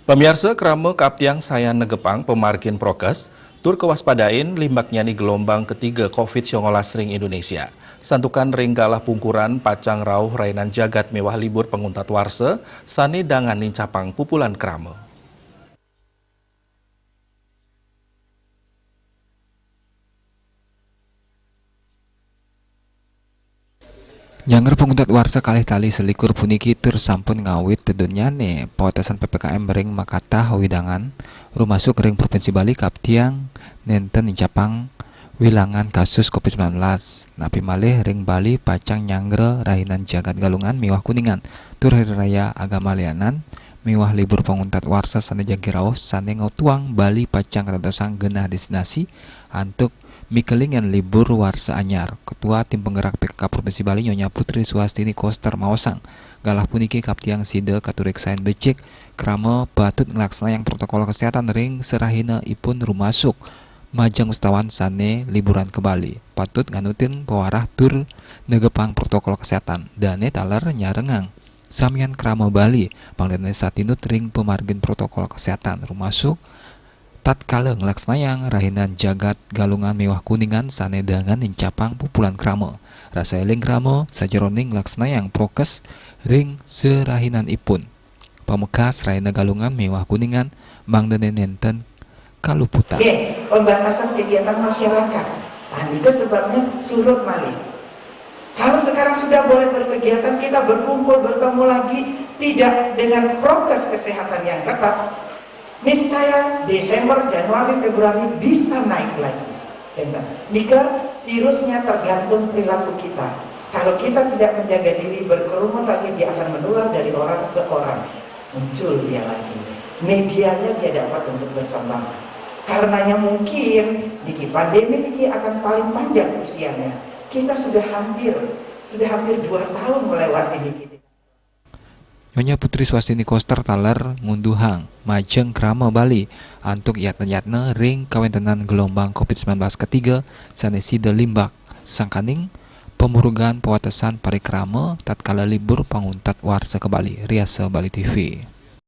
Pemirsa krame Kaptiang Sayan Negepang pemargin prokes, tur kewaspadain limbaknya ni gelombang ketiga COVID-19 ring Indonesia. Santukan ringgalah pungkuran pacang rauh rainan jagat mewah libur penguntat warse, sane dangan nincapang pupulan krame. Nyangger penguntat warsa kalih tali selikur puniki tur sampun ngawit tedunyane pawatesan PPKM ring Makatah Widangan rumasuk ring Provinsi Bali Kaptiang nenten incapang wilangan kasus COVID-19 napi malih ring Bali pacang nyangger rahinan jagat galungan miwah kuningan tur hari raya agama lianan miwah libur penguntat warsa sane jagirau sane ngautuang Bali pacang kadosang genah destinasi antuk mikelingan libur warsa anyar. Ketua Tim Penggerak PKK Provinsi Bali Nyonya Putri Suhastini Koster Mawasang galah puniki Kaptiang Side Katureksain becik krama batut ngelaksanakan protokol kesehatan ring serahina ipun rumasuk majang ustawan sane liburan ke Bali patut nganutin pewarah tur negepang protokol kesehatan dane taler nyarengang samian krama Bali pangdene satinut ring pemargin protokol kesehatan rumasuk tatkala ngelaksanayan rahinan jagat galungan mewah kuningan sane dengan incapang pupulan kramo rasa eling kramo sajeroning ngelaksanayan prokes ring serahinan ipun pamekas rahina galungan mewah kuningan mangdene nenten kaluputan. Pembatasan kegiatan masyarakat. Nah, itu sebabnya surut malih. Kalau sekarang sudah boleh berkegiatan, kita berkumpul bertemu lagi tidak dengan prokes kesehatan yang ketat, niscaya Desember, Januari, Februari bisa naik lagi. Jika virusnya tergantung perilaku kita. Kalau kita tidak menjaga diri berkerumun lagi, dia akan menular dari orang ke orang. Muncul dia lagi. Medianya dia dapat untuk berkembang. Karenanya mungkin niki pandemi niki akan paling panjang usianya. Kita sudah hampir 2 tahun melewati niki. Nyonya Putri Suhastini Koster taler ngunduhang majeng krama Bali antuk yatna-yatna ring kawentenan gelombang COVID-19 ketiga sanesida limbak sangkaning pemurugan pewatesan parikrama tatkala libur panguntat warsa ke Bali. Riasa Bali TV.